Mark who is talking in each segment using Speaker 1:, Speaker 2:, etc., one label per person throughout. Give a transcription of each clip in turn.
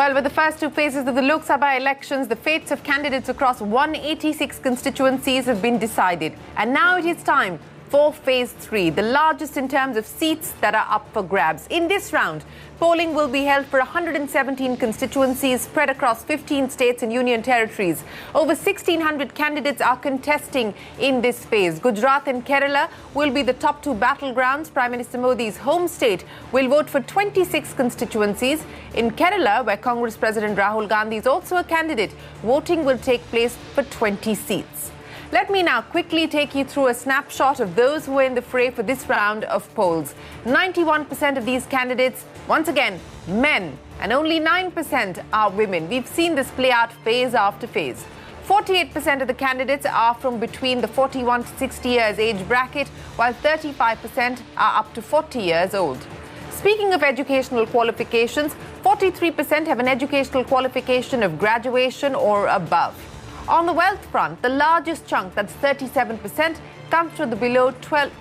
Speaker 1: Well, with the first two phases of the Lok Sabha elections, the fates of candidates across 186 constituencies have been decided. And now it is time for Phase 3, the largest in terms of seats that are up for grabs. In this round, polling will be held for 117 constituencies spread across 15 states and union territories. Over 1,600 candidates are contesting in this phase. Gujarat and Kerala will be the top two battlegrounds. Prime Minister Modi's home state will vote for 26 constituencies. In Kerala, where Congress President Rahul Gandhi is also a candidate, voting will take place for 20 seats. Let me now quickly take you through a snapshot of those who are in the fray for this round of polls. 91% of these candidates, once again, men, and only 9% are women. We've seen this play out phase after phase. 48% of the candidates are from between the 41 to 60 years age bracket, while 35% are up to 40 years old. Speaking of educational qualifications, 43% have an educational qualification of graduation or above. On the wealth front, the largest chunk, that's 37%, comes from the below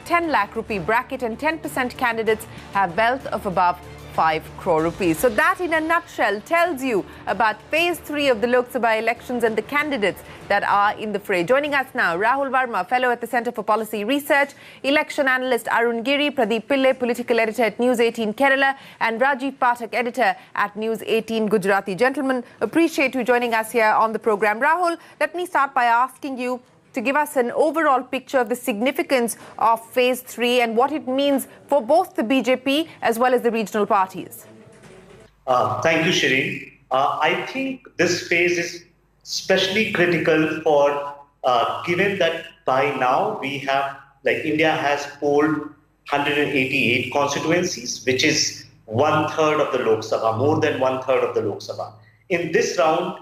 Speaker 1: 10 lakh rupee bracket, and 10% candidates have wealth of above 5 crore rupees. So that in a nutshell tells you about Phase 3 of the Lok Sabha elections and the candidates that are in the fray. Joining us now, Rahul Verma, fellow at the Centre for Policy Research, election analyst Arun Giri, Pradeep Pillai, political editor at News 18 Kerala, and Rajiv Pathak, editor at News 18 Gujarati. Gentlemen, appreciate you joining us here on the program. Rahul, let me start by asking you to give us an overall picture of the significance of Phase 3 and what it means for both the BJP as well as the regional parties.
Speaker 2: Thank you, Shireen. I think this phase is especially critical for, given that by now we have, India has polled 188 constituencies, which is 1/3 of the Lok Sabha, more than 1/3 of the Lok Sabha. In this round,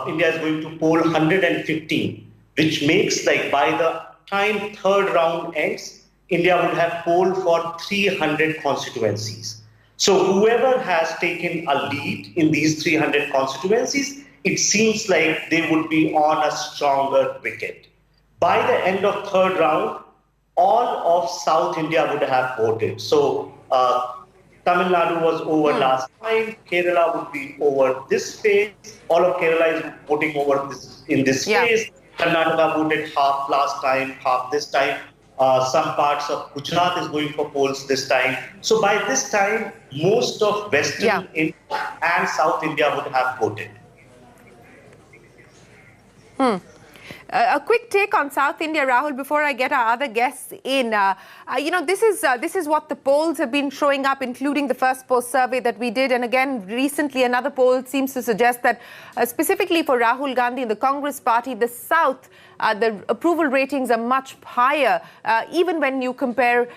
Speaker 2: India is going to poll 115. Which makes, by the time third round ends, India would have polled for 300 constituencies. So whoever has taken a lead in these 300 constituencies, it seems like they would be on a stronger wicket. By the end of third round, all of South India would have voted. So Tamil Nadu was over last time, Kerala would be over this phase, all of Kerala is voting over in this phase. Karnataka voted half last time, half this time. Some parts of Gujarat is going for polls this time. So by this time, most of Western India and South India would have voted.
Speaker 1: A quick take on South India, Rahul, before I get our other guests in. This is what the polls have been showing up, including the first post survey that we did. And again, recently, another poll seems to suggest that specifically for Rahul Gandhi and the Congress party, the South, the approval ratings are much higher, even when you compare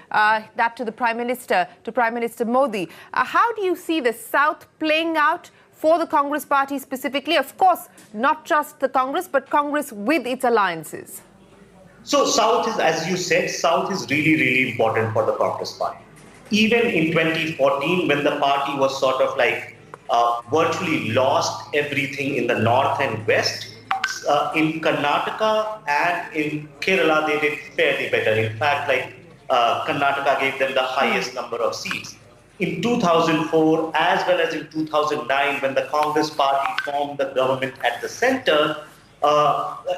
Speaker 1: that to the Prime Minister Modi. How do you see the South playing out for the Congress party specifically? Of course, not just the Congress, but Congress with its alliances.
Speaker 2: So South is, as you said, South is really, really important for the Congress party. Even in 2014, when the party was sort of virtually lost everything in the North and West, in Karnataka and in Kerala, they did fairly better. In fact, Karnataka gave them the highest number of seats. In 2004, as well as in 2009, when the Congress party formed the government at the center,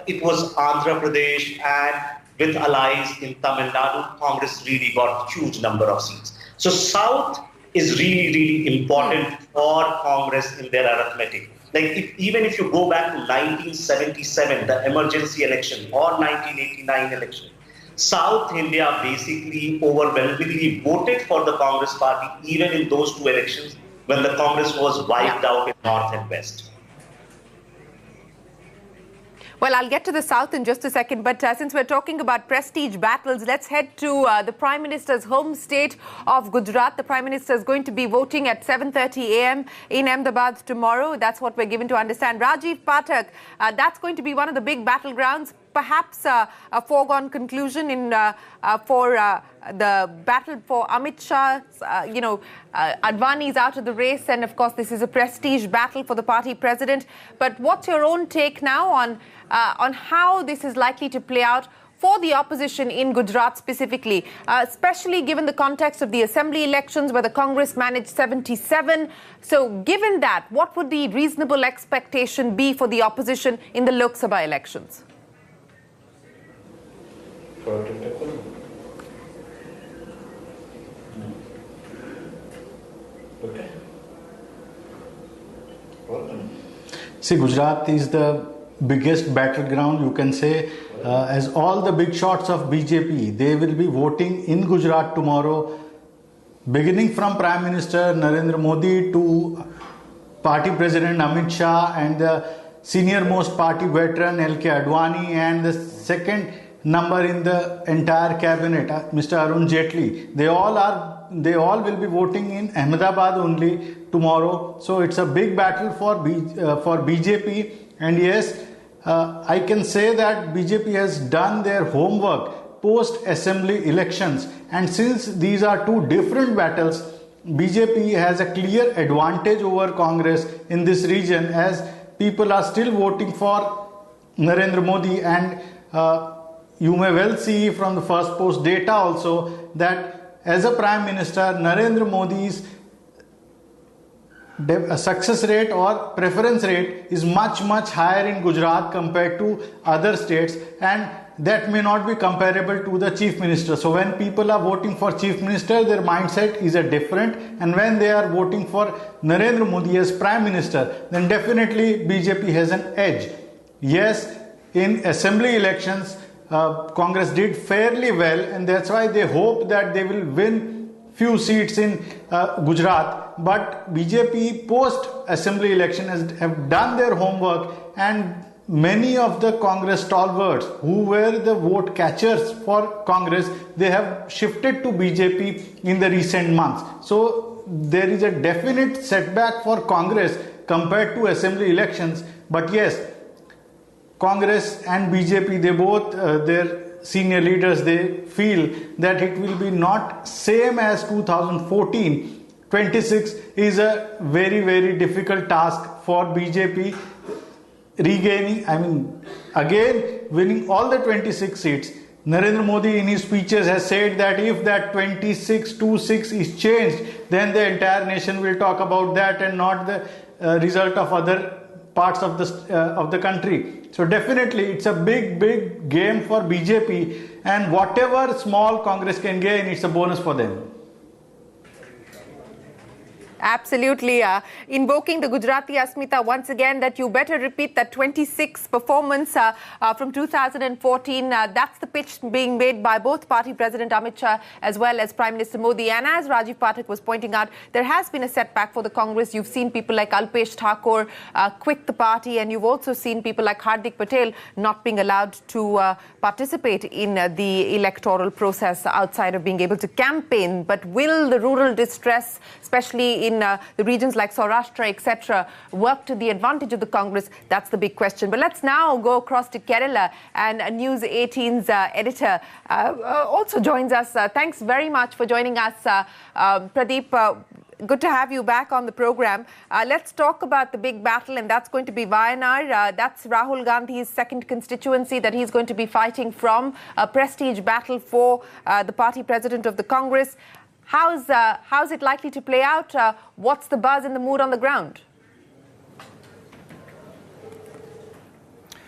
Speaker 2: it was Andhra Pradesh, and with allies in Tamil Nadu, Congress really got a huge number of seats. So South is really, really important for Congress in their arithmetic. Even if you go back to 1977, the emergency election, or 1989 election, South India basically overwhelmingly voted for the Congress party, even in those two elections when the Congress was wiped out in North and West.
Speaker 1: Well, I'll get to the South in just a second, but since we're talking about prestige battles, let's head to the Prime Minister's home state of Gujarat. The Prime Minister is going to be voting at 7:30 a.m. in Ahmedabad tomorrow. That's what we're given to understand. Rajiv Pathak, that's going to be one of the big battlegrounds, perhaps a foregone conclusion for the battle for Amit Shah. Advani is out of the race, and of course this is a prestige battle for the party president. But what's your own take now on how this is likely to play out for the opposition in Gujarat specifically, especially given the context of the assembly elections where the Congress managed 77. So given that, what would the reasonable expectation be for the opposition in the Lok Sabha elections?
Speaker 3: See, Gujarat is the biggest battleground, you can say, as all the big shots of BJP, they will be voting in Gujarat tomorrow, beginning from Prime Minister Narendra Modi to Party President Amit Shah and the senior most party veteran L.K. Advani and the second number in the entire cabinet, Mr. Arun Jaitley. They all will be voting in Ahmedabad only tomorrow. So it's a big battle for BJP. And yes, I can say that BJP has done their homework post-assembly elections. And since these are two different battles, BJP has a clear advantage over Congress in this region, as people are still voting for Narendra Modi. And you may well see from the first post data also that as a Prime Minister, Narendra Modi's success rate or preference rate is much higher in Gujarat compared to other states, and that may not be comparable to the Chief Minister. So when people are voting for Chief Minister, their mindset is different, and when they are voting for Narendra Modi as Prime Minister, then definitely BJP has an edge. Yes, in assembly elections, Congress did fairly well, and that's why they hope that they will win few seats in Gujarat. But BJP post assembly election have done their homework, and many of the Congress stalwarts who were the vote catchers for Congress, they have shifted to BJP in the recent months. So there is a definite setback for Congress compared to assembly elections. But yes, Congress and BJP, they both, their senior leaders, they feel that it will be not same as 2014. 26 is a very difficult task for BJP regaining, again winning all the 26 seats. Narendra Modi in his speeches has said that if that 26-6 is changed, then the entire nation will talk about that and not the result of other parts of the country. So definitely it's a big game for BJP, and whatever small Congress can gain, it's a bonus for them.
Speaker 1: Absolutely. Invoking the Gujarati Asmita once again, that you better repeat that 26 performance from 2014. That's the pitch being made by both party President Amit Shah as well as Prime Minister Modi. And as Rajiv Pathak was pointing out, there has been a setback for the Congress. You've seen people like Alpesh Thakur quit the party, and you've also seen people like Hardik Patel not being allowed to participate in the electoral process outside of being able to campaign. But will the rural distress, especially in the regions like Saurashtra, etc., work to the advantage of the Congress? That's the big question. But let's now go across to Kerala, and News 18's editor also joins us. Thanks very much for joining us, Pradeep. Good to have you back on the program. Let's talk about the big battle, and that's going to be Wayanad. That's Rahul Gandhi's second constituency that he's going to be fighting from, a prestige battle for the party president of the Congress. How's it likely to play out? What's the buzz and the mood on the ground?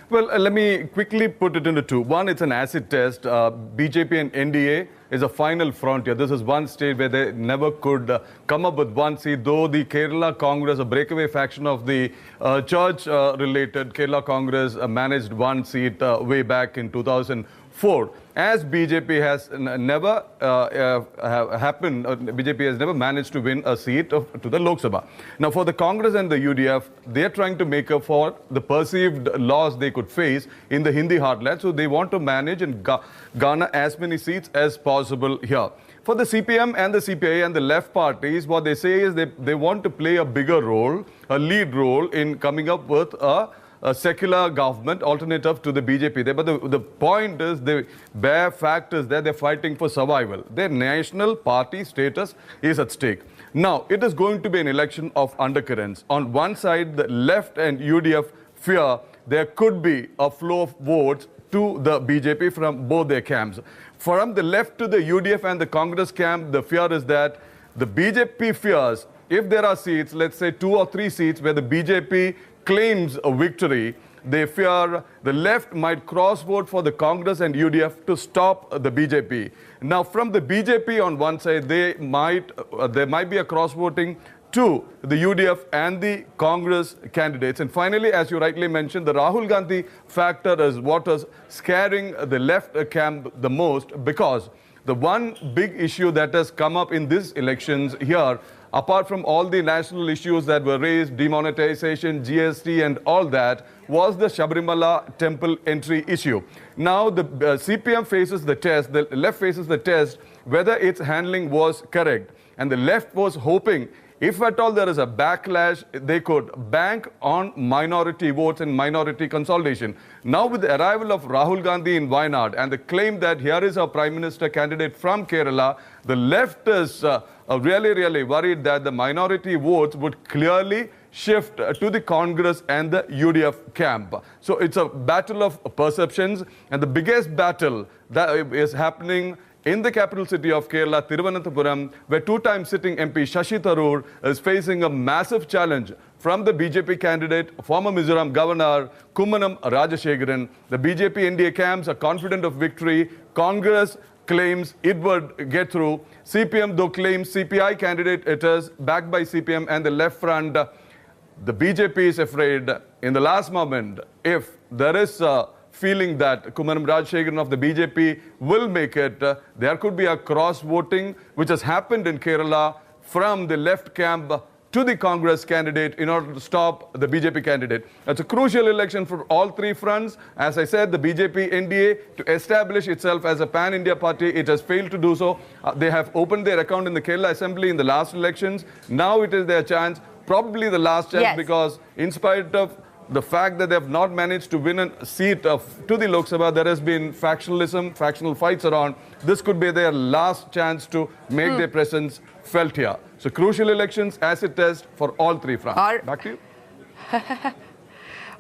Speaker 4: Well, let me quickly put it into two. One, it's an acid test. BJP and NDA is a final frontier. This is one state where they never could come up with one seat, though the Kerala Congress, a breakaway faction of the church-related Kerala Congress, managed one seat way back in 2004. As BJP has never BJP has never managed to win a seat to the Lok Sabha. Now, for the Congress and the UDF, they're trying to make up for the perceived loss they could face in the Hindi heartland. So they want to manage and garner as many seats as possible here. For the CPM and the CPI and the left parties, what they say is they want to play a bigger role, a lead role in coming up with a secular government alternative to the BJP there. But the point is, the bare fact is that they're fighting for survival. Their national party status is at stake. Now, it is going to be an election of undercurrents. On one side, the left and UDF fear there could be a flow of votes to the BJP from both their camps. From the left to the UDF and the Congress camp, the fear is that the BJP fears if there are seats, let's say 2 or 3 seats where the BJP claims a victory, they fear the left might cross-vote for the Congress and UDF to stop the BJP. Now, from the BJP on one side, there might be a cross-voting to the UDF and the Congress candidates. And finally, as you rightly mentioned, the Rahul Gandhi factor is what is scaring the left camp the most, because the one big issue that has come up in these elections here, apart from all the national issues that were raised, demonetization, GST and all that, was the Sabarimala temple entry issue. Now the CPM faces the test, the left faces the test, whether its handling was correct. And the left was hoping, if at all there is a backlash, they could bank on minority votes and minority consolidation. Now with the arrival of Rahul Gandhi in Wayanad and the claim that here is our Prime Minister candidate from Kerala, the left is really worried that the minority votes would clearly shift to the Congress and the UDF camp. So it's a battle of perceptions, and the biggest battle that is happening in the capital city of Kerala, Thiruvananthapuram, where 2-time sitting MP Shashi Tharoor is facing a massive challenge from the BJP candidate, former Mizoram Governor Kummanam Rajashekharan. The BJP NDA camps are confident of victory. Congress claims it would get through. CPM though claims CPI candidate it is, backed by CPM and the left front. The BJP is afraid in the last moment, if there is a feeling that Kummanam Rajashekharan of the BJP will make it, there could be a cross-voting, which has happened in Kerala from the left camp to the Congress candidate in order to stop the BJP candidate. It's a crucial election for all 3 fronts. As I said, the BJP NDA, to establish itself as a pan-India party, it has failed to do so. They have opened their account in the Kerala Assembly in the last elections. Now it is their chance, probably the last chance, because in spite of the fact that they have not managed to win a seat to the Lok Sabha, there has been factional fights around. This could be their last chance to make their presence felt here. So crucial elections, acid test for all 3 fronts. Back to you.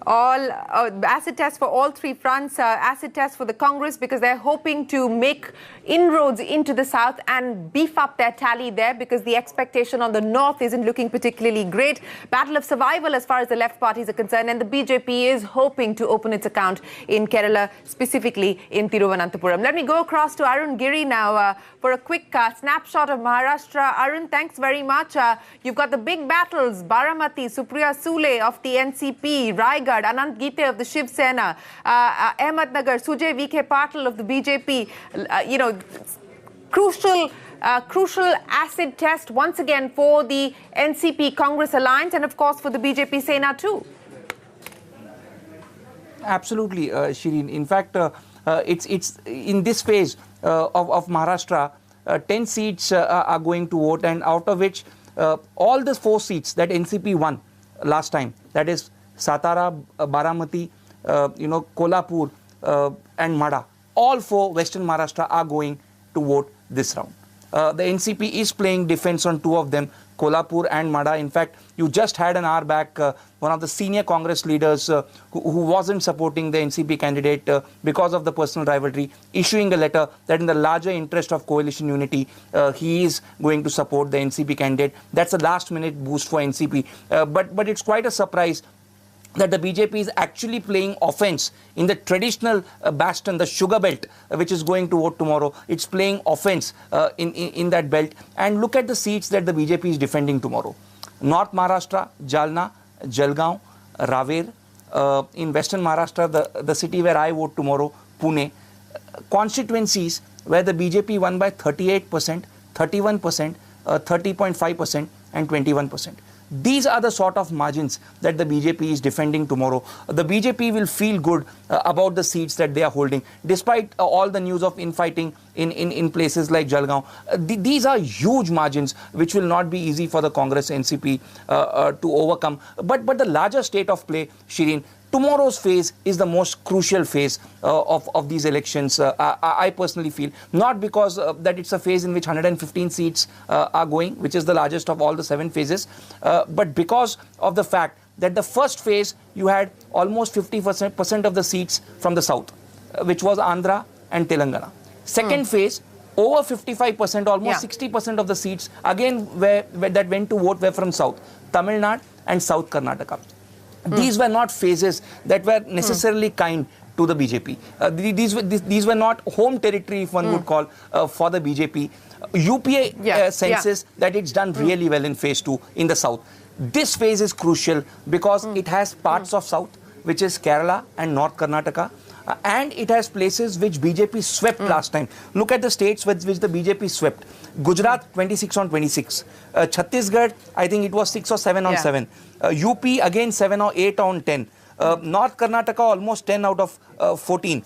Speaker 1: Acid test for all 3 fronts, acid test for the Congress, because they're hoping to make inroads into the south and beef up their tally there, because the expectation on the north isn't looking particularly great. Battle of survival as far as the left parties are concerned, and the BJP is hoping to open its account in Kerala, specifically in Thiruvananthapuram. Let me go across to Arun Giri now for a quick snapshot of Maharashtra. Arun, thanks very much. You've got the big battles, Baramati, Supriya Sule of the NCP, Raigad, Anand Gite of the Shiv Sena, Ahmednagar, Sujay Vikhe Patil of the BJP. Crucial acid test once again for the NCP Congress alliance, and of course for the BJP Sena too.
Speaker 5: Absolutely, Shireen. In fact, it's in this phase of Maharashtra, 10 seats are going to vote, and out of which all the 4 seats that NCP won last time, that is Satara, Baramati, Kolhapur and Mada, all 4 Western Maharashtra are going to vote this round. The NCP is playing defense on 2 of them, Kolhapur and Mada. In fact, you just had an hour back one of the senior Congress leaders who wasn't supporting the NCP candidate because of the personal rivalry, issuing a letter that in the larger interest of coalition unity, he is going to support the NCP candidate. That's a last-minute boost for NCP. But it's quite a surprise that the BJP is actually playing offense in the traditional bastion, the sugar belt, which is going to vote tomorrow. It's playing offense in that belt. And look at the seats that the BJP is defending tomorrow. North Maharashtra, Jalna, Jalgaon, Raver. In Western Maharashtra, the city where I vote tomorrow, Pune. Constituencies where the BJP won by 38%, 31%, 30.5% and 21%. These are the sort of margins that the BJP is defending tomorrow. The BJP will feel good about the seats that they are holding, despite all the news of infighting in places like Jalgaon. These are huge margins which will not be easy for the Congress NCP to overcome. But the larger state of play, Shireen, tomorrow's phase is the most crucial phase of these elections, I personally feel. Not because that it's a phase in which 115 seats are going, which is the largest of all the 7 phases, but because of the fact that the first phase, you had almost 50% of the seats from the south. which was Andhra and Telangana. Second phase, over 55%, almost 60% of the seats, again, where that went to vote were from South, Tamil Nadu and South Karnataka. These were not phases that were necessarily kind to the BJP. These were not home territory, if one would call, for the BJP. UPA senses that it's done really well in phase 2 in the South. This phase is crucial because it has parts of South, which is Kerala and North Karnataka. And it has places which BJP swept last time. Look at the states which the BJP swept. Gujarat, 26 on 26. Chhattisgarh, I think it was 6 or 7 on 7. UP, again 7 or 8 on 10. North Karnataka, almost 10 out of 14.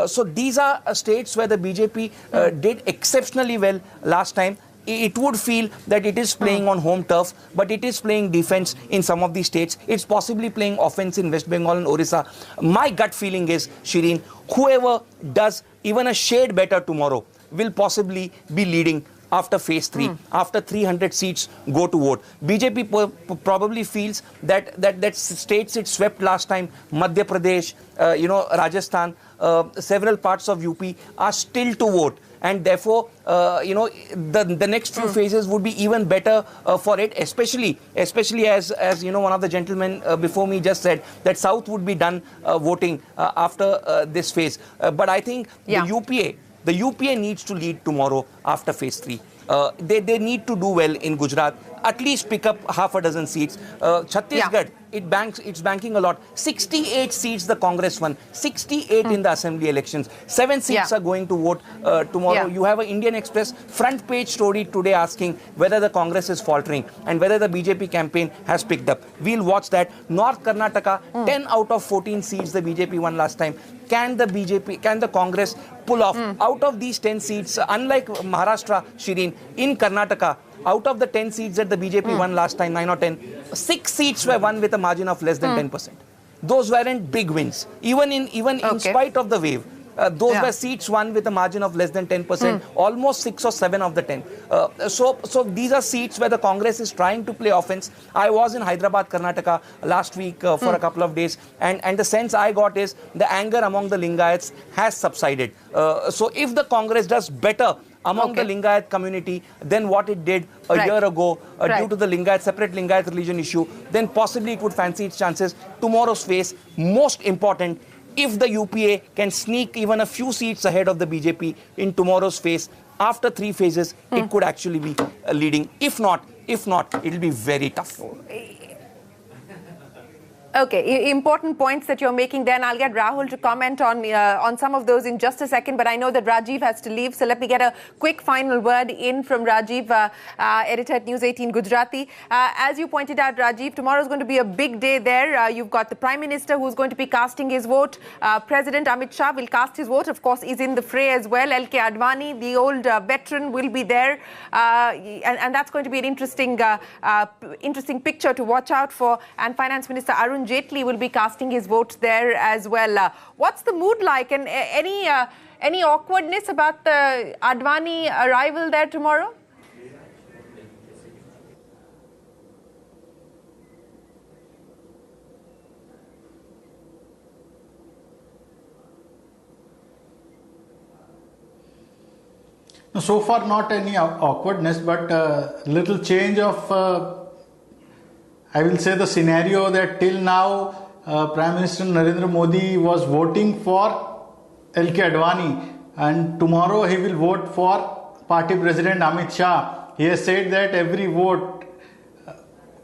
Speaker 5: So these are states where the BJP did exceptionally well last time. It would feel that it is playing on home turf, but it is playing defense in some of these states. It's possibly playing offense in West Bengal and Orissa. My gut feeling is, Shireen, whoever does even a shade better tomorrow will possibly be leading after phase 3, after 300 seats go to vote. BJP probably feels that states it swept last time, Madhya Pradesh, Rajasthan, several parts of UP are still to vote. And therefore, the next few phases would be even better for it, especially as one of the gentlemen before me just said that South would be done voting after this phase. But I think the UPA needs to lead tomorrow after phase 3. They need to do well in Gujarat, at least pick up half a dozen seats. Chhattisgarh, it's banking a lot. 68 seats the Congress won, 68 in the assembly elections. 7 seats are going to vote tomorrow. You have an Indian Express front page story today asking whether the Congress is faltering and whether the BJP campaign has picked up. We'll watch that. North Karnataka, 10 out of 14 seats the BJP won last time. Can the Congress pull off? Out of these 10 seats, unlike Maharashtra, Shireen, in Karnataka, out of the 10 seats that the BJP won last time, 9 or 10, 6 seats were won with a margin of less than 10%. Those weren't big wins. Even in spite of the wave, those were seats won with a margin of less than 10%, almost 6 or 7 of the 10. So these are seats where the Congress is trying to play offense. I was in Hyderabad, Karnataka last week for a couple of days, and the sense I got is the anger among the Lingayats has subsided. So if the Congress does better among the Lingayat community than what it did a year ago due to the separate Lingayat religion issue, then possibly it would fancy its chances. Tomorrow's phase, most important, if the UPA can sneak even a few seats ahead of the BJP in tomorrow's phase, after 3 phases, it could actually be leading. If not, it'll be very tough.
Speaker 1: Okay, important points that you're making there, and I'll get Rahul to comment on some of those in just a second, but I know that Rajiv has to leave, so let me get a quick final word in from Rajiv, editor at News 18 Gujarati. As you pointed out, Rajiv, tomorrow is going to be a big day there. You've got the Prime Minister who's going to be casting his vote. President Amit Shah will cast his vote, of course, is in the fray as well. LK Advani, the old veteran, will be there, and that's going to be an interesting picture to watch out for, and Finance Minister Arun Jaitley will be casting his vote there as well. What's the mood like, and any awkwardness about the Advani arrival there tomorrow?
Speaker 3: So far, not any awkwardness, but little change of I will say the scenario that till now Prime Minister Narendra Modi was voting for LK Advani, and tomorrow he will vote for Party President Amit Shah. He has said that every vote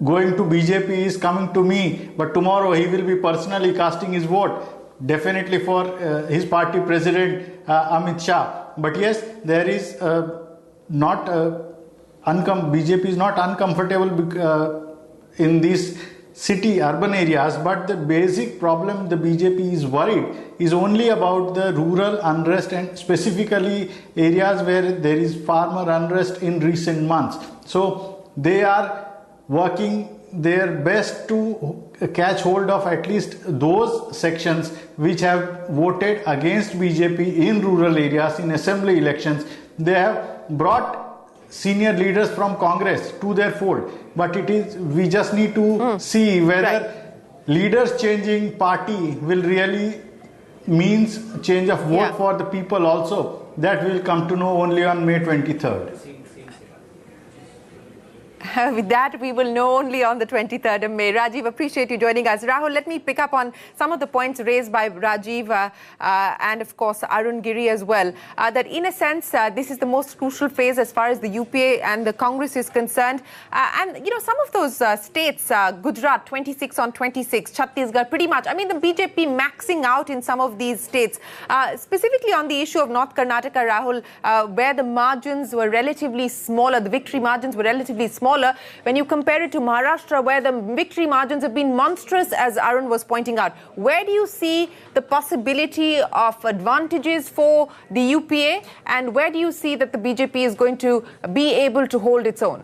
Speaker 3: going to BJP is coming to me, but tomorrow he will be personally casting his vote, definitely for his party president Amit Shah. But yes, there is BJP is not uncomfortable in these urban areas, but the basic problem the BJP is worried is only about the rural unrest, and specifically areas where there is farmer unrest in recent months. So they are working their best to catch hold of at least those sections which have voted against BJP in rural areas in assembly elections. They have brought senior leaders from Congress to their fold, but we just need to see whether leaders changing party will really means change of vote
Speaker 1: Yeah.
Speaker 3: for the people also, that we will come to know only on May 23rd.
Speaker 1: With that, we will know only on the 23rd of May. Rajiv, appreciate you joining us. Rahul, let me pick up on some of the points raised by Rajiv and, of course, Arun Giri as well. That, in a sense, this is the most crucial phase as far as the UPA and the Congress is concerned. And, you know, some of those states, Gujarat, 26 on 26, Chhattisgarh, pretty much. I mean, the BJP maxing out in some of these states. Specifically on the issue of North Karnataka, Rahul, where the margins were relatively smaller, the victory margins were relatively smaller. When you compare it to Maharashtra, where the victory margins have been monstrous, as Arun was pointing out, where do you see the possibility of advantages for the UPA, and where do you see that the BJP is going to be able to hold its own?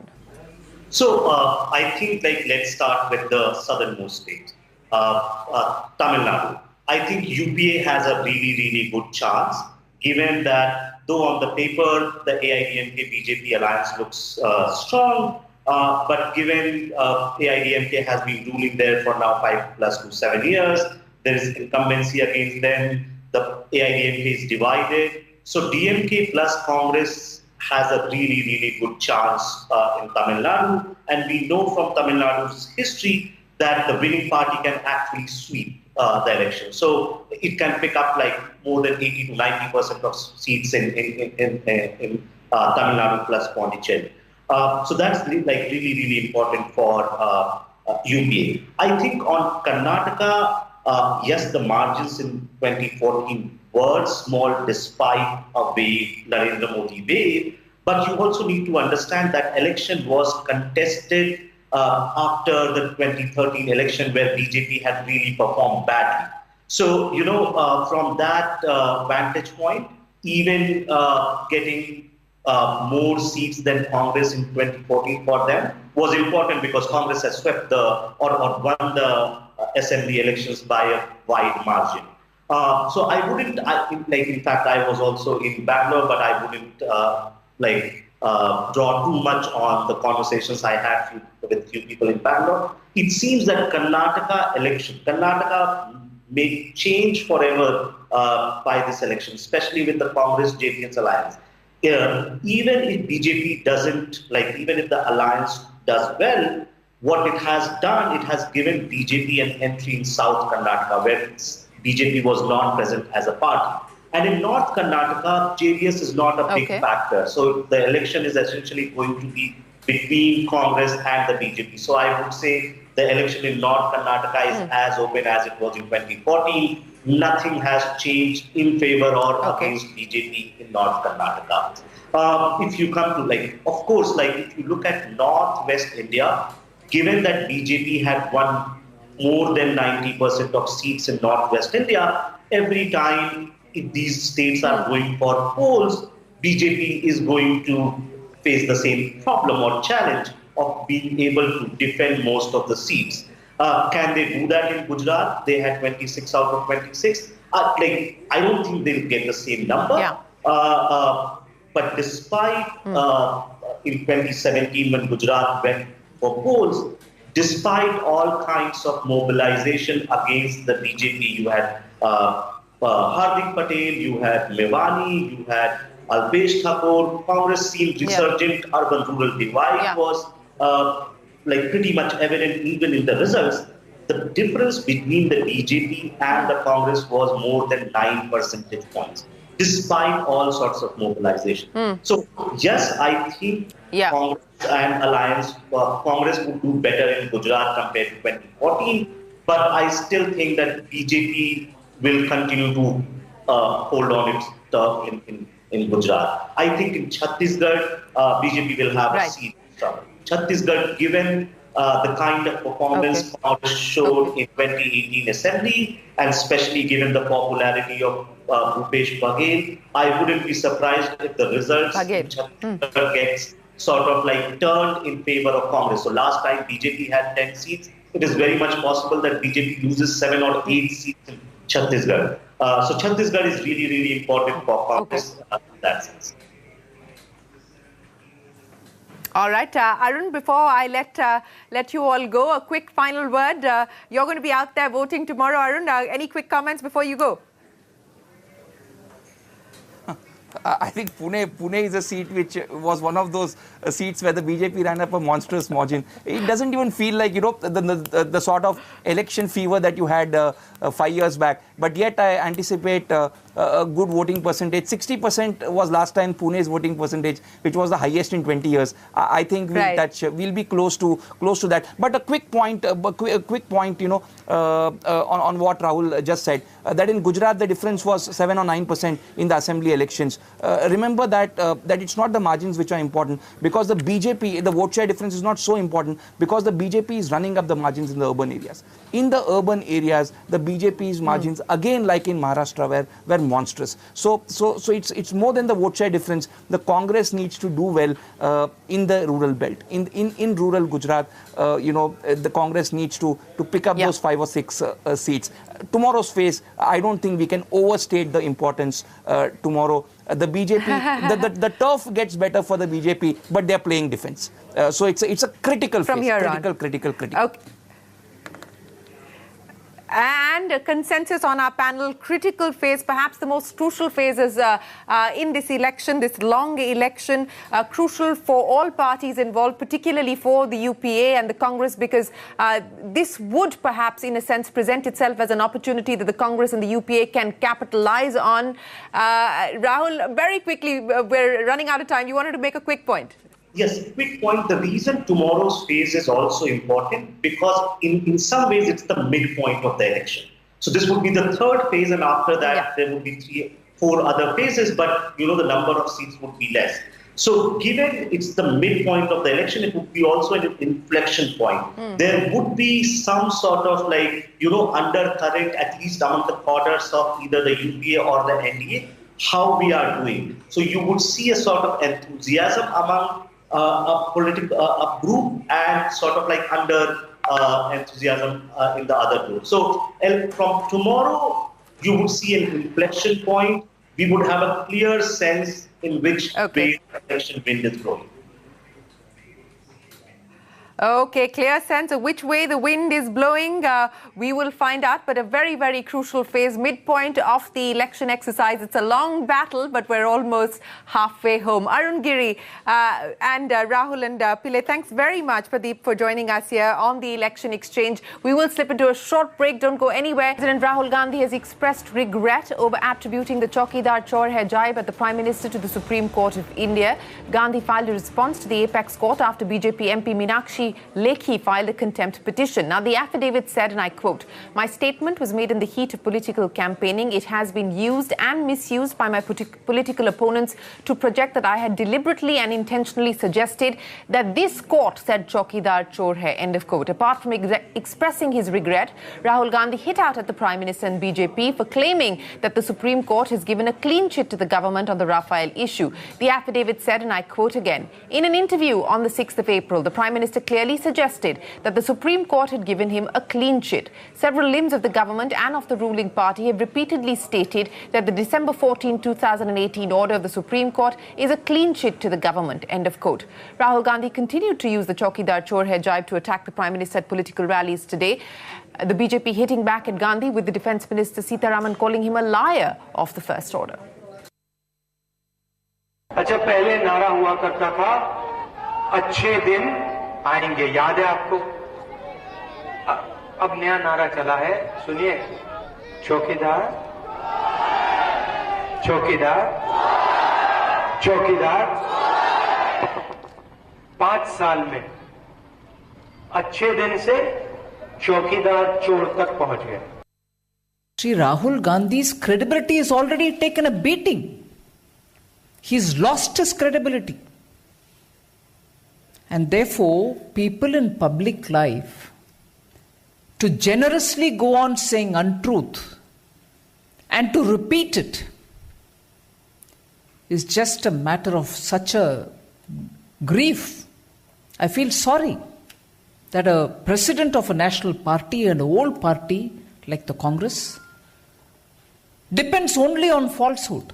Speaker 2: So I think, let's start with the southernmost state, Tamil Nadu. I think UPA has a really, really good chance, given that though on the paper the AIDMK BJP alliance looks strong, but given AIDMK has been ruling there for now 5 + 7 years, there is incumbency against them, the AIDMK is divided. So DMK plus Congress has a really, really good chance in Tamil Nadu. And we know from Tamil Nadu's history that the winning party can actually sweep the election. So it can pick up like more than 80 to 90% of seats in Tamil Nadu plus Pondicherry. So that's really, really important for UPA. I think on Karnataka, yes, the margins in 2014 were small despite a wave, Narendra Modi wave, but you also need to understand that election was contested after the 2013 election where BJP had really performed badly. So, you know, from that vantage point, even getting more seats than Congress in 2014 for them was important because Congress has swept or won the assembly elections by a wide margin. So I wouldn't, in fact, I was also in Bangalore, but I wouldn't draw too much on the conversations I had with few people in Bangalore. It seems that Karnataka may change forever by this election, especially with the Congress-JDS alliance. Even if BJP doesn't, even if the alliance does well, what it has done, it has given BJP an entry in South Karnataka, where BJP was not present as a party. And in North Karnataka, JDS is not a big factor. So the election is essentially going to be between Congress and the BJP. So I would say the election in North Karnataka is as open as it was in 2014. Nothing has changed in favor or against BJP in North Karnataka. If you come to, of course, if you look at Northwest India, given that BJP had won more than 90% of seats in Northwest India, every time if these states are going for polls, BJP is going to face the same problem or challenge of being able to defend most of the seats. Can they do that in Gujarat? They had 26 out of 26. I don't think they'll get the same number.
Speaker 1: Yeah.
Speaker 2: But despite in 2017 when Gujarat went for polls, despite all kinds of mobilization against the BJP, you had Hardik Patel, you had Mewani, you had Alpesh Thakur. Congress seemed resurgent. Urban-rural divide was pretty much evident even in the results. The difference between the BJP and the Congress was more than 9 percentage points, despite all sorts of mobilization. So, yes, I think Congress and Alliance, Congress would do better in Gujarat compared to 2014, but I still think that BJP will continue to hold on its turf in Gujarat. I think in Chhattisgarh, BJP will have a seat. Chhattisgarh, given the kind of performance Congress showed in 2018 Assembly, and especially given the popularity of Bhupesh Baghel, I wouldn't be surprised if the results in Chhattisgarh gets sort of turned in favor of Congress. So last time BJP had 10 seats, it is very much possible that BJP loses 7 or 8 seats in Chhattisgarh. So Chhattisgarh is really, really important for Congress in that sense.
Speaker 1: All right, Arun, before I let you all go, a quick final word. You're going to be out there voting tomorrow, Arun. Any quick comments before you go?
Speaker 5: I think Pune is a seat which was one of those seats where the BJP ran up a monstrous margin. It doesn't even feel like, the sort of election fever that you had 5 years back. But yet I anticipate a good voting percentage. 60% was last time Pune's voting percentage, which was the highest in 20 years. I think we'll be close to that. But a quick point, on what Rahul just said, that in Gujarat the difference was 7 or 9% in the assembly elections. Remember that it's not the margins which are important, because the BJP, the vote share difference is not so important, because the BJP is running up the margins in the urban areas. In the urban areas, the BJP's margins, again like in Maharashtra, were monstrous. So it's more than the vote share difference. The Congress needs to do well in the rural belt. In rural Gujarat, the Congress needs to pick up those 5 or 6 seats. Tomorrow's phase, I don't think we can overstate the importance tomorrow. The BJP, the turf gets better for the BJP, but they're playing defense. So it's a critical phase. Critical.
Speaker 1: Okay. And a consensus on our panel, critical phase, perhaps the most crucial phases in this election, this long election, crucial for all parties involved, particularly for the UPA and the Congress, because this would perhaps, in a sense, present itself as an opportunity that the Congress and the UPA can capitalize on. Rahul, very quickly, we're running out of time. You wanted to make a quick point.
Speaker 2: Yes, quick point. The reason tomorrow's phase is also important, because in some ways it's the midpoint of the election. So this would be the third phase, and after that there would be 3-4 other phases, but the number of seats would be less. So given it's the midpoint of the election, it would be also an inflection point. There would be some sort of undercurrent, at least among the quarters of either the UPA or the NDA, how we are doing. So you would see a sort of enthusiasm among a group, and sort of like under enthusiasm in the other group. So from tomorrow, you would see an inflection point. We would have a clear sense in which way the election wind is blowing.
Speaker 1: Okay, clear sense of which way the wind is blowing. We will find out, but a very, very crucial phase, midpoint of the election exercise. It's a long battle, but we're almost halfway home. Arun Giri and Rahul and Pillai, thanks very much for joining us here on the election exchange. We will slip into a short break. Don't go anywhere. President Rahul Gandhi has expressed regret over attributing the Chaukidar Chor Hai Jibe at the Prime Minister to the Supreme Court of India. Gandhi filed a response to the Apex Court after BJP MP Meenakshi Lekhi filed a contempt petition. Now, the affidavit said, and I quote, "My statement was made in the heat of political campaigning. It has been used and misused by my political opponents to project that I had deliberately and intentionally suggested that this court said Chaukidar Chor hai," end of quote. Apart from expressing his regret, Rahul Gandhi hit out at the Prime Minister and BJP for claiming that the Supreme Court has given a clean chit to the government on the Rafale issue. The affidavit said, and I quote again, "In an interview on the 6th of April, the Prime Minister clearly suggested that the Supreme Court had given him a clean chit. Several limbs of the government and of the ruling party have repeatedly stated that the December 14, 2018 order of the Supreme Court is a clean chit to the government," end of quote. Rahul Gandhi continued to use the Chaukidar Chor Hai Jibe to attack the Prime Minister at political rallies today. The BJP hitting back at Gandhi, with the Defence Minister Sitharaman calling him a liar of the first order.
Speaker 6: अच्छा, पहले नारा हुआ करता था, अच्छे दिन आएंगे, याद है आपको? अब नया नारा चला है, सुनिए, चौकीदार चौकीदार चौकीदार। 5 साल में अच्छे दिन से चौकीदार चोर तक पहुंच गए।
Speaker 7: Shri Rahul Gandhi's credibility is already taken a beating. He's lost his credibility. And therefore, people in public life, to generously go on saying untruth and to repeat it, is just a matter of such a grief. I feel sorry that a president of a national party, an old party like the Congress, depends only on falsehood.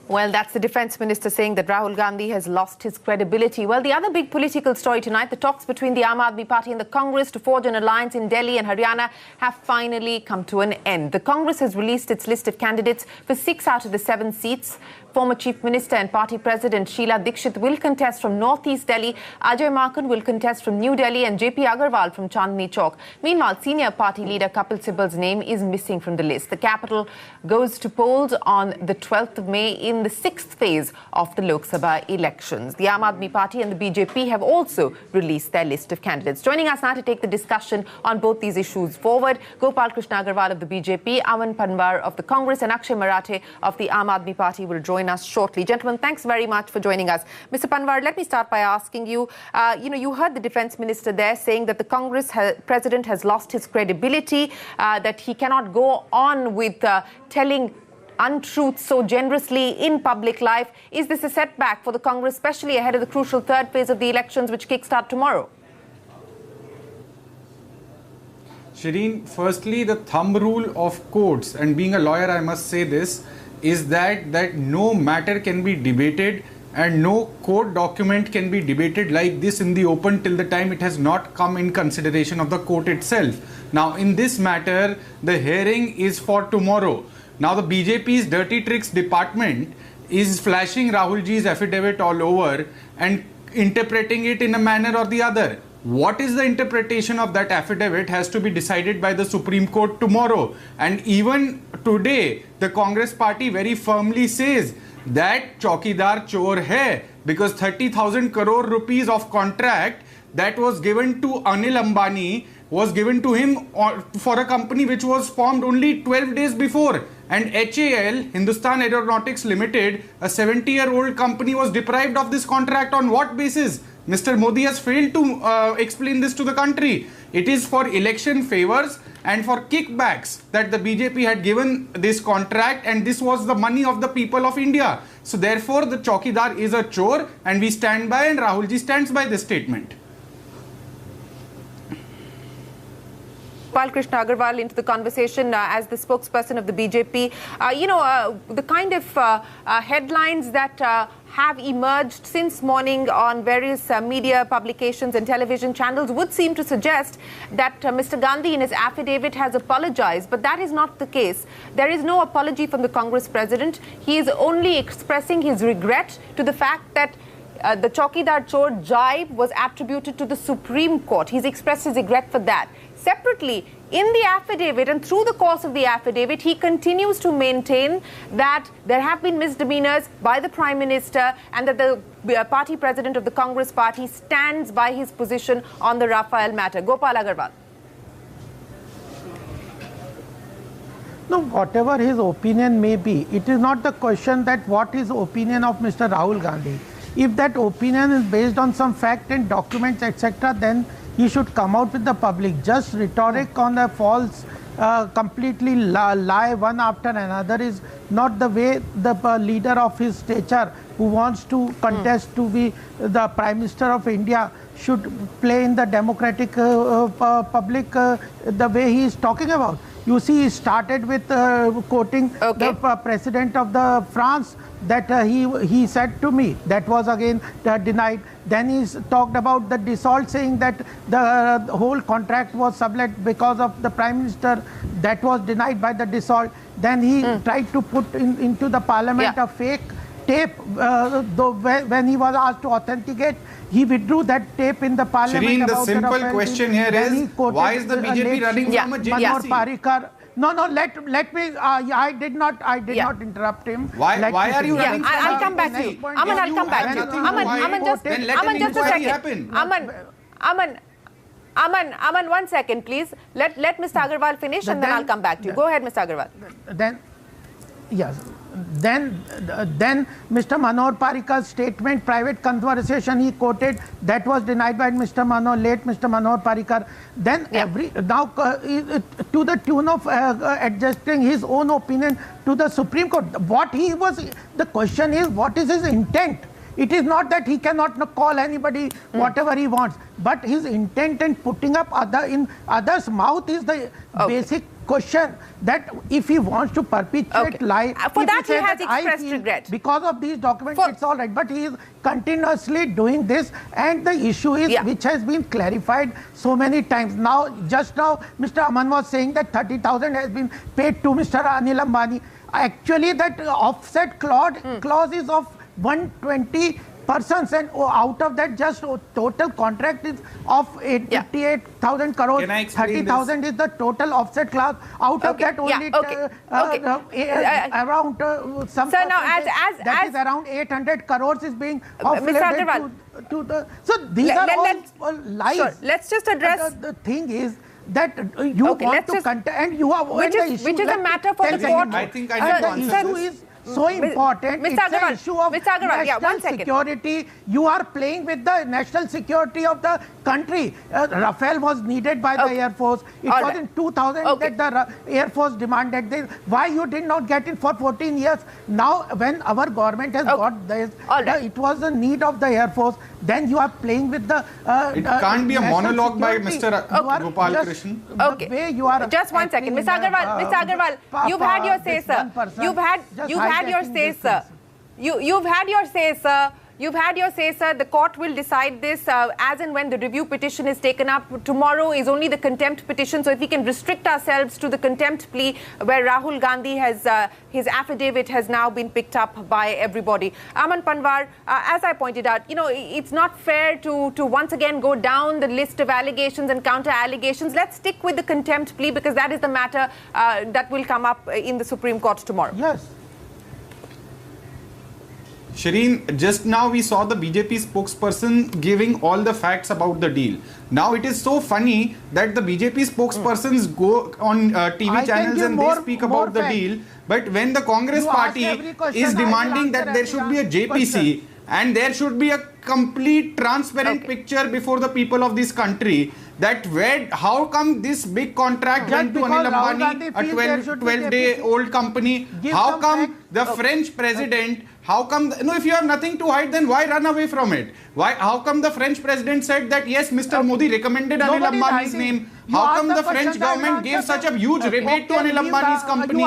Speaker 1: Well, that's the defense minister saying that Rahul Gandhi has lost his credibility. Well, the other big political story tonight, the talks between the Aam Aadmi Party and the Congress to forge an alliance in Delhi and Haryana have finally come to an end. The Congress has released its list of candidates for 6 out of the 7 seats. Former Chief Minister and Party President Sheila Dikshit will contest from Northeast Delhi, Ajay Markan will contest from New Delhi and JP Agarwal from Chandni Chowk. Meanwhile, senior party leader Kapil Sibal's name is missing from the list. The capital goes to polls on the 12th of May in the 6th phase of the Lok Sabha elections. The Aam Aadmi Party and the BJP have also released their list of candidates. Joining us now to take the discussion on both these issues forward, Gopal Krishna Agarwal of the BJP, Aman Panwar of the Congress and Akshay Marathe of the Aam Aadmi Party will join us shortly. Gentlemen, thanks very much for joining us. Mr. Panwar, let me start by asking you, you heard the defense minister there saying that the Congress president has lost his credibility, that he cannot go on with telling untruths so generously in public life. Is this a setback for the Congress, especially ahead of the crucial 3rd phase of the elections which kickstart tomorrow?
Speaker 8: Shireen, firstly, the thumb rule of courts, and being a lawyer I must say this, is that no matter can be debated and no court document can be debated like this in the open till the time it has not come in consideration of the court itself. Now, in this matter, the hearing is for tomorrow. Now, the BJP's dirty tricks department is flashing Rahulji's affidavit all over and interpreting it in a manner or the other. What is the interpretation of that affidavit has to be decided by the Supreme Court tomorrow. And even today, the Congress party very firmly says that Chaukidar chor hai, because 30,000 crore rupees of contract that was given to Anil Ambani was given to him for a company which was formed only 12 days before. And HAL, Hindustan Aeronautics Limited, a 70-year-old company, was deprived of this contract on what basis? Mr. Modi has failed to explain this to the country. It is for election favors and for kickbacks that the BJP had given this contract, and this was the money of the people of India. So therefore, the Chaukidar is a chore, and we stand by, and Rahulji stands by this statement.
Speaker 1: Gopal Krishna Agarwal into the conversation as the spokesperson of the BJP. The kind of headlines that have emerged since morning on various media publications and television channels would seem to suggest that Mr. Gandhi in his affidavit has apologized, but that is not the case. There is no apology from the Congress president. He is only expressing his regret to the fact that the Chaukidar Chor jibe was attributed to the Supreme Court. He's expressed his regret for that. Separately, in the affidavit and through the course of the affidavit, he continues to maintain that there have been misdemeanors by the Prime Minister and that the party president of the Congress party stands by his position on the Rafale matter. Gopal Agarwal.
Speaker 9: No, whatever his opinion may be, it is not the question that what is opinion of Mr. Rahul Gandhi. If that opinion is based on some fact and documents, etc., then he should come out with the public. Just rhetoric on a false, completely lie one after another is not the way the leader of his stature who wants to contest to be the Prime Minister of India should play in the democratic public the way he is talking about. You see, he started with quoting the President of the France that he said to me. That was again denied. Then he talked about the Dassault, saying that the whole contract was sublet because of the Prime Minister. That was denied by the Dassault. Then he tried to put into the parliament a fake tape. When he was asked to authenticate, he withdrew that tape in the parliament.
Speaker 8: Shireen, the simple question here is, why is the BJP running from a GDC?
Speaker 9: Parikar. No, let me. I did not interrupt him.
Speaker 8: Why are you running?
Speaker 1: I'll come back to you. Aman, I'll come back to you. Aman, just a second. Aman, 1 second, please. Let Mr. Agarwal finish, and then I'll come back to you. Go ahead, Mr. Agarwal.
Speaker 9: Then Mr. Manohar Parikar's statement, private conversation he quoted, that was denied by late Mr. Manohar Parikar. Then to the tune of adjusting his own opinion to the Supreme Court. The question is, what is his intent? It is not that he cannot call anybody whatever he wants, but his intent in putting up in others' mouth is the basic question that if he wants to perpetuate lie,
Speaker 1: for
Speaker 9: if
Speaker 1: that he
Speaker 9: says
Speaker 1: has
Speaker 9: that I
Speaker 1: expressed
Speaker 9: feel
Speaker 1: regret.
Speaker 9: because of these documents, it's all right. But he is continuously doing this, and the issue is which has been clarified so many times. Now, just now, Mr. Aman was saying that 30,000 has been paid to Mr. Anil Ambani. Actually, that offset clause is of 120 persons, and out of that, just total contract is of 58,000 crores. 30,000 is the total offset clause. Out of that, only around some
Speaker 1: so now,
Speaker 9: that is around 800 crores is being offloaded to the. So these are all lies.
Speaker 1: Sure. Let's just address.
Speaker 9: The thing is that you want to contest, and you are
Speaker 1: which is a matter for the court.
Speaker 8: I think I need to answer this.
Speaker 9: So important.
Speaker 1: Mr.
Speaker 9: It's
Speaker 1: Agarwal,
Speaker 9: an issue of national security. You are playing with the national security of the country. Rafale was needed by the Air Force. It was in 2000 that the Air Force demanded this. Why you did not get it for 14 years? Now, when our government has got this, it was the need of the Air Force. Then you are playing with the.
Speaker 8: It can't be a monologue
Speaker 9: security.
Speaker 8: by Mr. Gopal Krishnan.
Speaker 9: The way you are
Speaker 1: just one second, Mr. Agarwal. You've had your say, sir. You've had your say, sir. You've had your say, sir. You've had your say, sir. The court will decide this as and when the review petition is taken up. Tomorrow is only the contempt petition. So if we can restrict ourselves to the contempt plea where Rahul Gandhi has, his affidavit has now been picked up by everybody. Aman Panwar, as I pointed out, it's not fair to once again go down the list of allegations and counter allegations. Let's stick with the contempt plea because that is the matter that will come up in the Supreme Court tomorrow.
Speaker 9: Yes.
Speaker 8: Shireen, just now we saw the BJP spokesperson giving all the facts about the deal. Now it is so funny that the BJP spokespersons go on TV channels and they speak about the deal. But when the Congress party is demanding that there should be a JPC and there should be a complete transparent picture before the people of this country, that how come this big contract went to Anil Ambani, a 12-day-old company? How come the French president, if you have nothing to hide, then why run away from it? How come the French president said that yes, Mr. Modi recommended Anil Ambani's name? How come the French government gave such a huge rebate to Anil Ambani's company?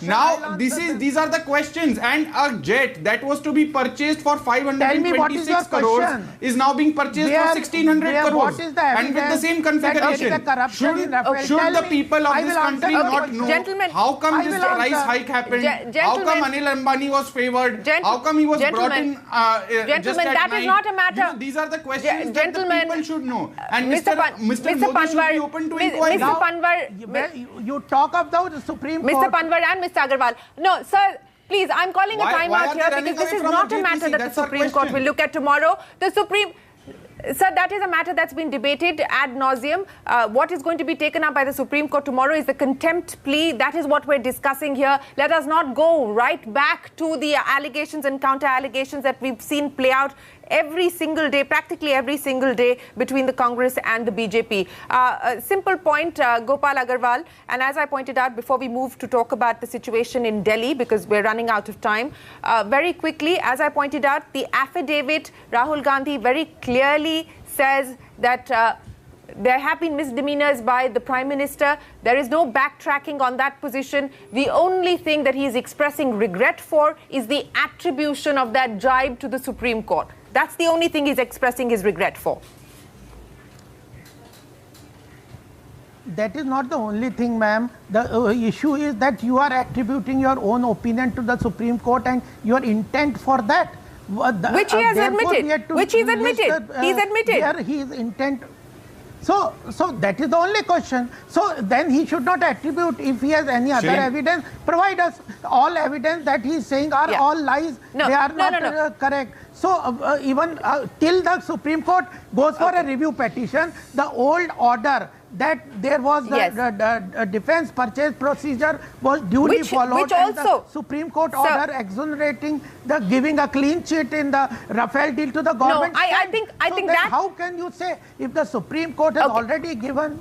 Speaker 8: Now, these are the questions. And a jet that was to be purchased for 526 crores is now being purchased for 1600 crores. And with the same configuration. Should the people of this country not know how come this price hike happened? How come Anil Ambani was favored? How come he was brought in just at
Speaker 1: that
Speaker 8: night?
Speaker 1: Is not a matter.
Speaker 8: These are the questions that the people should know. And Mr. Modi should be open to inquiry.
Speaker 1: Mr. Panwar,
Speaker 9: you talk about the Supreme Court.
Speaker 1: Mr. Panwar and Mr. Agarwal. No, sir. Please, I'm calling a timeout here because this is not a matter that the Supreme Court will look at tomorrow. Sir, that is a matter that's been debated ad nauseum. What is going to be taken up by the Supreme Court tomorrow is the contempt plea. That is what we're discussing here. Let us not go right back to the allegations and counter-allegations that we've seen play out every single day, practically every single day between the Congress and the BJP. A simple point, Gopal Agarwal, and as I pointed out before we move to talk about the situation in Delhi, because we're running out of time, very quickly, as I pointed out, the affidavit, Rahul Gandhi very clearly says that there have been misdemeanors by the Prime Minister. There is no backtracking on that position. The only thing that he is expressing regret for is the attribution of that jibe to the Supreme Court. That's the only thing he's expressing his regret for.
Speaker 9: That is not the only thing, ma'am. The issue is that you are attributing your own opinion to the Supreme Court and your intent for that.
Speaker 1: Which he has admitted. Which he's admitted. He's admitted.
Speaker 9: Where his intent. So that is the only question. So then he should not attribute. If he has any other evidence, provide us all evidence that he is saying are all lies.
Speaker 1: No,
Speaker 9: they are not correct. So even till the Supreme Court goes for a review petition, the old order that there was the defense purchase procedure was duly followed.
Speaker 1: Which also
Speaker 9: the Supreme Court order exonerating giving a clean sheet in the Rafale deal to the government.
Speaker 1: No, I think that.
Speaker 9: How can you say if the Supreme Court has already given?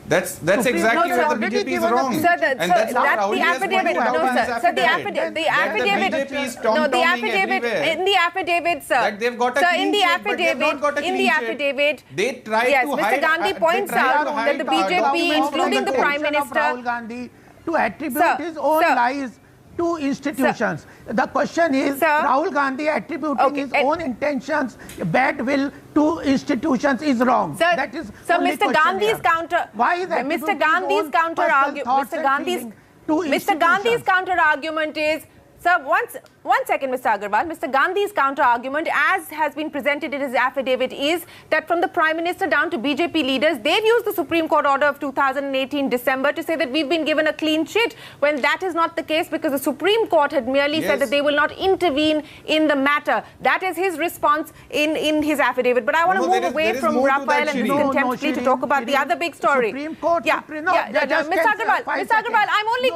Speaker 8: That's
Speaker 9: Supreme
Speaker 8: exactly
Speaker 9: Court
Speaker 8: where the
Speaker 9: already
Speaker 8: BJP is
Speaker 9: given a
Speaker 8: wrong.
Speaker 9: clean-
Speaker 1: Sir,
Speaker 8: And that's what
Speaker 1: that's
Speaker 8: Rahul
Speaker 1: the
Speaker 8: has
Speaker 1: affidavit.
Speaker 8: pointed out
Speaker 1: No,
Speaker 8: in his
Speaker 1: sir. Sir, the
Speaker 8: affidavit.
Speaker 1: the
Speaker 8: That
Speaker 1: affidavit.
Speaker 8: the BJP is
Speaker 1: No, the
Speaker 8: tom-tomming
Speaker 1: affidavit.
Speaker 8: everywhere.
Speaker 1: In the affidavit, sir.
Speaker 8: That they've got a
Speaker 1: sir,
Speaker 8: clean
Speaker 1: in the
Speaker 8: sheet, but they've
Speaker 1: affidavit,
Speaker 8: not got a
Speaker 1: in
Speaker 8: clean
Speaker 1: the
Speaker 8: sheet.
Speaker 1: affidavit.
Speaker 8: They tried
Speaker 1: yes,
Speaker 8: to
Speaker 1: Mr.
Speaker 8: hide.
Speaker 1: Gandhi
Speaker 8: They
Speaker 1: points
Speaker 8: tried
Speaker 1: out
Speaker 8: to
Speaker 1: that
Speaker 8: hide
Speaker 1: the BJP,
Speaker 8: documents
Speaker 1: including the
Speaker 8: from
Speaker 1: Prime
Speaker 9: Of
Speaker 1: Minister.
Speaker 9: Rahul Gandhi to attribute
Speaker 1: Sir,
Speaker 9: his own
Speaker 1: sir.
Speaker 9: lies to institutions. The question is,
Speaker 1: Sir.
Speaker 9: Rahul Gandhi attributing
Speaker 1: Okay,
Speaker 9: his
Speaker 1: and-
Speaker 9: own intentions, bad will to institutions is wrong.
Speaker 1: Sir,
Speaker 9: that is
Speaker 1: sir,
Speaker 9: only
Speaker 1: Mr.
Speaker 9: question
Speaker 1: Gandhi's
Speaker 9: here.
Speaker 1: counter.
Speaker 9: Why is
Speaker 1: Mr.
Speaker 9: attributing
Speaker 1: Gandhi's
Speaker 9: his own
Speaker 1: counter
Speaker 9: personal
Speaker 1: argument.
Speaker 9: thoughts
Speaker 1: Mr.
Speaker 9: and
Speaker 1: Gandhi's
Speaker 9: feelings to
Speaker 1: Mr. Gandhi's
Speaker 9: institutions?
Speaker 1: counter argument is. Sir, one second, Mr. Agarwal. Mr. Gandhi's counter-argument, as has been presented in his affidavit, is that from the Prime Minister down to BJP leaders, they've used the Supreme Court order of 2018 December to say that we've been given a clean sheet, when that is not the case, because the Supreme Court had merely said that they will not intervene in the matter. That is his response in his affidavit. But I want to move away from Raphael and his contempt plea to talk about the other big story.
Speaker 9: Supreme Court,
Speaker 1: yeah, Mr. Agarwal, I'm only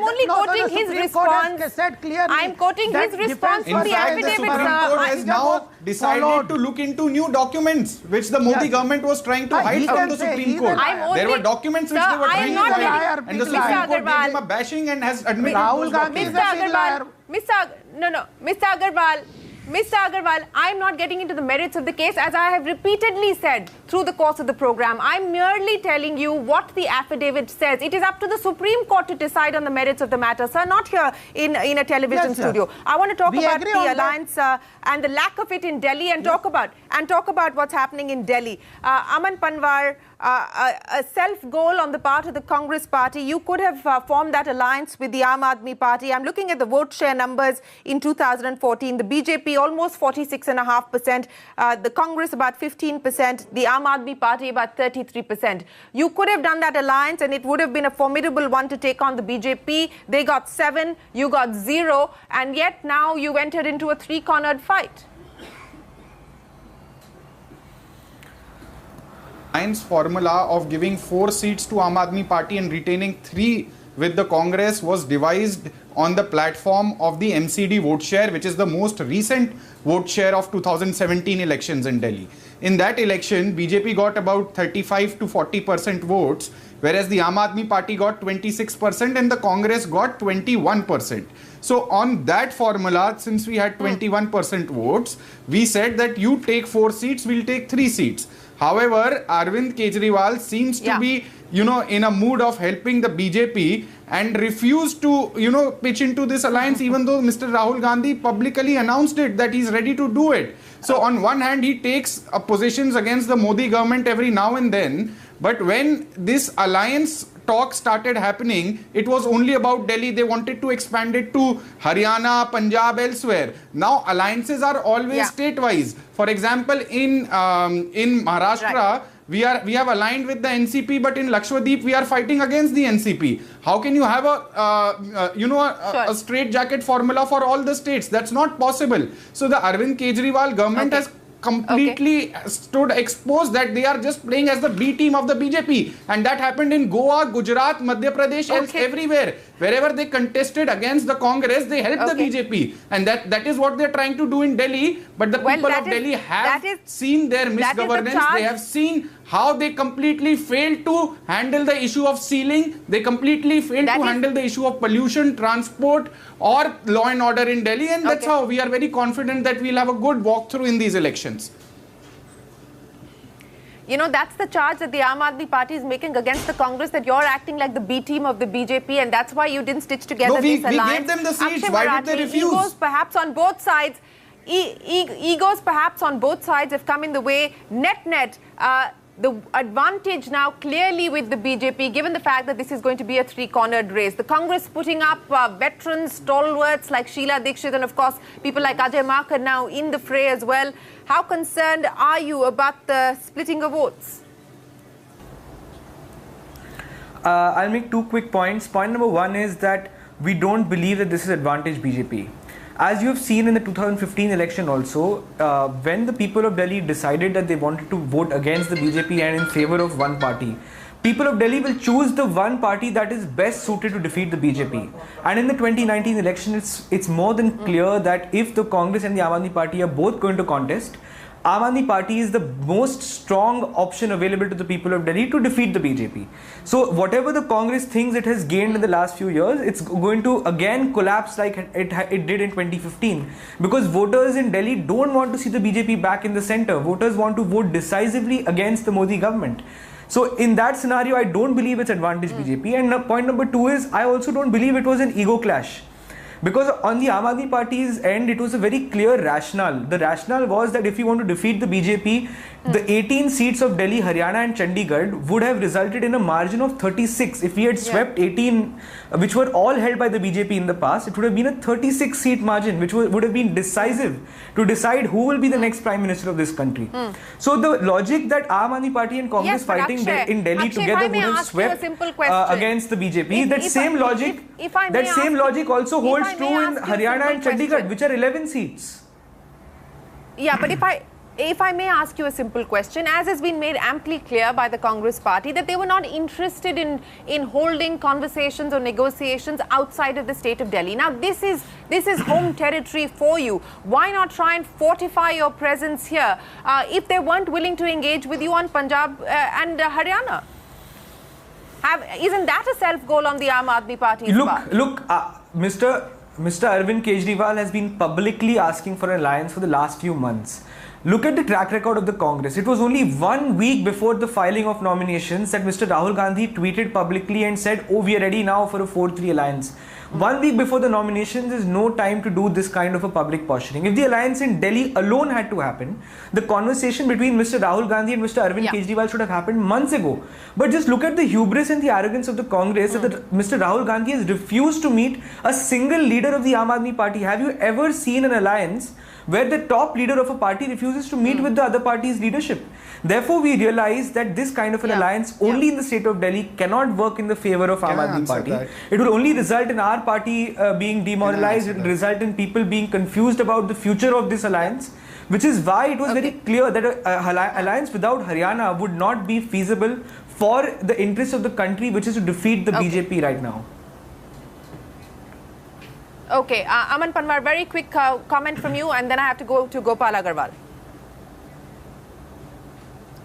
Speaker 1: I'm only quoting his response. I'm quoting his response from the affidavit,
Speaker 8: the Supreme Court has now decided to look into new documents which the Modi government was trying to hide from the Supreme Court. There were documents which they were trying to hide, and the Supreme Court gave them a bashing and has admitted those documents.
Speaker 1: Mr. Agarwal, I'm not getting into the merits of the case, as I have repeatedly said through the course of the program. I'm merely telling you what the affidavit says. It is up to the Supreme Court to decide on the merits of the matter, sir, not here in a television studio. I want to talk about the alliance and the lack of it in Delhi, and talk about what's happening in Delhi. Aman Panwar, a self-goal on the part of the Congress party. You could have formed that alliance with the Aam Aadmi Party. I'm looking at the vote share numbers in 2014. The BJP almost 46.5%, the Congress about 15%, the Aam Aadmi Party about 33%. You could have done that alliance and it would have been a formidable one to take on the BJP. They got 7, you got 0, and yet now you've entered into a three-cornered fight.
Speaker 8: Alliance formula of giving 4 seats to Aam Aadmi Party and retaining 3 with the Congress was devised on the platform of the MCD vote share, which is the most recent vote share of 2017 elections in Delhi. In that election, BJP got about 35 to 40% votes, whereas the Aam Aadmi Party got 26% and the Congress got 21%. So on that formula, since we had 21% votes, we said that you take 4 seats, we'll take 3 seats. However, Arvind Kejriwal seems to be, in a mood of helping the BJP and refused to, pitch into this alliance, even though Mr. Rahul Gandhi publicly announced it, that he's ready to do it. So on one hand, he takes positions against the Modi government every now and then. But when this alliance talk started happening, it was only about Delhi. They wanted to expand it to Haryana, Punjab, elsewhere. Now alliances are always state-wise. For example, in Maharashtra, we have aligned with the NCP, but in Lakshadweep we are fighting against the NCP. How can you have a straight-jacket formula for all the states? That's not possible. So the Arvind Kejriwal government has completely stood exposed that they are just playing as the B team of the BJP, and that happened in Goa, Gujarat, Madhya Pradesh, everywhere. Wherever they contested against the Congress, they helped the BJP, and that is what they're trying to do in Delhi. But the people of Delhi have seen their misgovernance. They have seen how they completely failed to handle the issue of sealing. They completely failed to handle the issue of pollution, transport, or law and order in Delhi, and that's how we are very confident that we'll have a good walkthrough in these elections.
Speaker 1: That's the charge that the Aam Aadmi Party is making against the Congress, that you're acting like the B team of the BJP, and that's why you didn't stitch together this alliance.
Speaker 8: We gave them the seats. Why did they refuse?
Speaker 1: Egos perhaps on both sides. Egos perhaps on both sides have come in the way. Net, the advantage now clearly with the BJP, given the fact that this is going to be a three-cornered race. The Congress putting up veterans, stalwarts like Sheila Dikshit, and of course people like Ajay Makar now in the fray as well. How concerned are you about the splitting of votes?
Speaker 10: I'll make 2 quick points. Point number 1 is that we don't believe that this is advantage BJP. As you have seen in the 2015 election also, when the people of Delhi decided that they wanted to vote against the BJP and in favor of one party, people of Delhi will choose the one party that is best suited to defeat the BJP. And in the 2019 election, it's more than clear that if the Congress and the Aam Aadmi Party are both going to contest, Aam Aadmi Party is the most strong option available to the people of Delhi to defeat the BJP. So whatever the Congress thinks it has gained in the last few years, it's going to again collapse like it did in 2015. Because voters in Delhi don't want to see the BJP back in the center. Voters want to vote decisively against the Modi government. So in that scenario, I don't believe it's advantage BJP. And point number 2 is, I also don't believe it was an ego clash. Because on the Aam Aadmi Party's end, it was a very clear rationale. The rationale was that if you want to defeat the BJP, the 18 seats of Delhi, Haryana and Chandigarh would have resulted in a margin of 36. If we had swept 18, which were all held by the BJP in the past, it would have been a 36-seat margin, which would have been decisive to decide who will be the next Prime Minister of this country. So the logic that Aam Aadmi Party and Congress fighting in Delhi together would have swept against the BJP, that same logic also holds true in Haryana and Chandigarh, which are 11 seats.
Speaker 1: Yeah, but if I may ask you a simple question, as has been made amply clear by the Congress party that they were not interested in holding conversations or negotiations outside of the state of Delhi. Now, this is home territory for you. Why not try and fortify your presence here if they weren't willing to engage with you on Punjab and Haryana? Isn't that a self-goal on the Aam Aadmi Party's part?
Speaker 10: Look, Mr. Arvind Kejriwal has been publicly asking for an alliance for the last few months. Look at the track record of the Congress. It was only 1 week before the filing of nominations that Mr. Rahul Gandhi tweeted publicly and said, oh, we are ready now for a 4-3 alliance. 1 week before the nominations is no time to do this kind of a public posturing. If the alliance in Delhi alone had to happen, the conversation between Mr. Rahul Gandhi and Mr. Arvind Kejriwal should have happened months ago. But just look at the hubris and the arrogance of the Congress that Mr. Rahul Gandhi has refused to meet a single leader of the Aam Aadmi Party. Have you ever seen an alliance where the top leader of a party refuses to meet with the other party's leadership? Therefore, we realize that this kind of an alliance only in the state of Delhi cannot work in the favor of Aam Aadmi Party. It will only result in our party being demoralized. It will result in people being confused about the future of this alliance, which is why it was very clear that an alliance without Haryana would not be feasible for the interests of the country, which is to defeat the BJP right now.
Speaker 1: Okay, Aman Panwar, very quick comment from you, and then I have to go to Gopal Agarwal.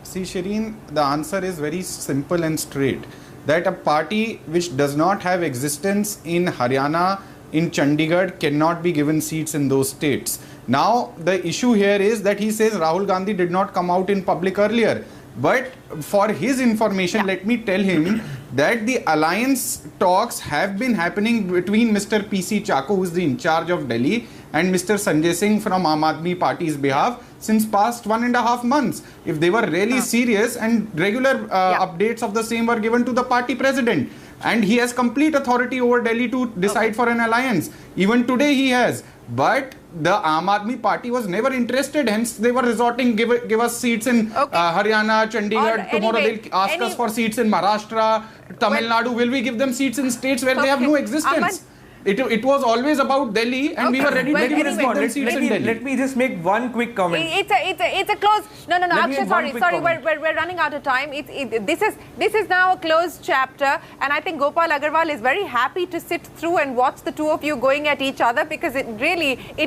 Speaker 8: See, Shireen, the answer is very simple and straight. That a party which does not have existence in Haryana, in Chandigarh, cannot be given seats in those states. Now, the issue here is that he says Rahul Gandhi did not come out in public earlier. But for his information, let me tell him that the alliance talks have been happening between Mr. PC Chako, who is the in charge of Delhi, and Mr. Sanjay Singh from Aam Aadmi Party's behalf since past 1.5 months. If they were really serious, and regular updates of the same were given to the party president. And he has complete authority over Delhi to decide for an alliance. Even today he has. But the Aam Aadmi Party was never interested, hence they were resorting, give us seats in Haryana, Chandigarh. Tomorrow they'll ask us for seats in Maharashtra, Tamil Nadu. Will we give them seats in states where they have no existence? It was always about Delhi, and we were ready to give them seats in Delhi.
Speaker 10: Let me just make one quick comment.
Speaker 1: It's a close. No, Akshay, sorry, we're running out of time. This is now a closed chapter, and I think Gopal Agarwal is very happy to sit through and watch the two of you going at each other, because it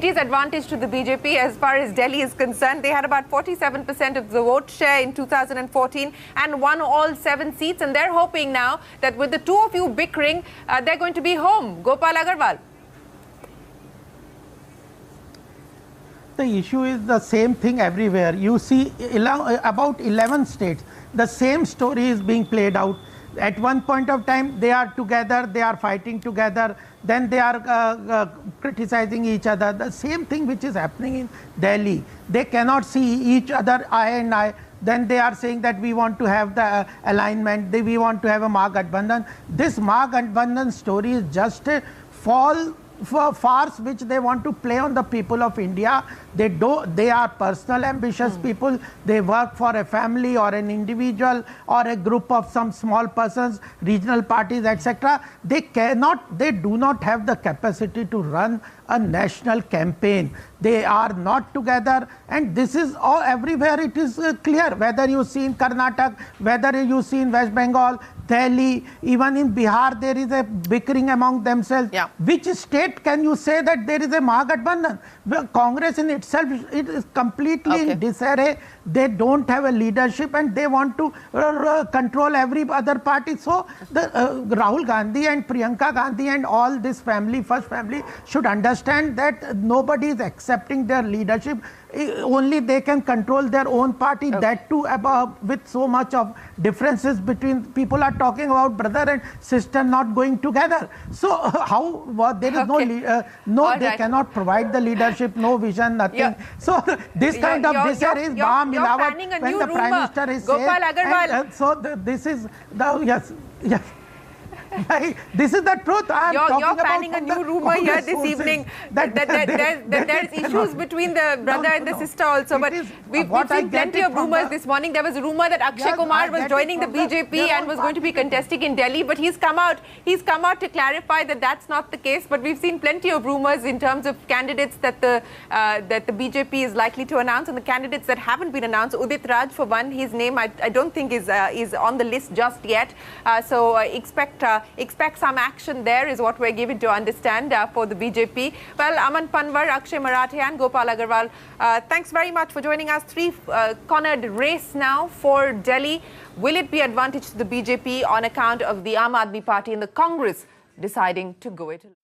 Speaker 1: is advantage to the BJP as far as Delhi is concerned. They had about 47% of the vote share in 2014 and won all 7 seats, and they're hoping now that with the two of you bickering, they're going to be home. Gopal Agarwal.
Speaker 9: The issue is the same thing everywhere. You see about 11 states, the same story is being played out. At one point of time, they are together, they are fighting together, then they are criticizing each other. The same thing which is happening in Delhi. They cannot see each other eye and eye. Then they are saying that we want to have the alignment, we want to have a Mahagathbandhan. This Mahagathbandhan story is just a farce which they want to play on the people of India. They are personal ambitious people. They work for a family or an individual or a group of some small persons, regional parties, etc. They do not have the capacity to run a national campaign. They are not together, and this is all everywhere. It is clear, whether you see in Karnataka, whether you see in West Bengal, Delhi, even in Bihar, there is a bickering among themselves.
Speaker 1: Yeah.
Speaker 9: Which state can you say that there is a Mahagathbandhan? Well, Congress in itself, it is completely in disarray. They don't have a leadership and they want to control every other party. So the Rahul Gandhi and Priyanka Gandhi and all this family, first family, should understand that nobody is accepting their leadership. Only they can control their own party. That too, with so much of differences between people are talking about brother and sister not going together. So how there is they cannot provide the leadership, no vision, nothing. So this kind of disarray is Mahamilawat when the Prime Minister is saying. So this is the yes. This is the truth.
Speaker 1: You're planning a new rumor here this evening that there's issues between the brother and the sister also. But we've seen plenty of rumors this morning. There was a rumor that Akshay Kumar was joining the BJP and was going to be contesting in Delhi. But he's come out to clarify that that's not the case. But we've seen plenty of rumors in terms of candidates that the BJP is likely to announce, and the candidates that haven't been announced. Udit Raj, for one, his name I don't think is on the list just yet. So expect some action there is what we're given to understand for the BJP. Well, Aman Panwar, Akshay Marathe and Gopal Agarwal, thanks very much for joining us. Three-cornered race now for Delhi. Will it be advantage to the BJP on account of the Aam Aadmi Party and the Congress deciding to go it alone?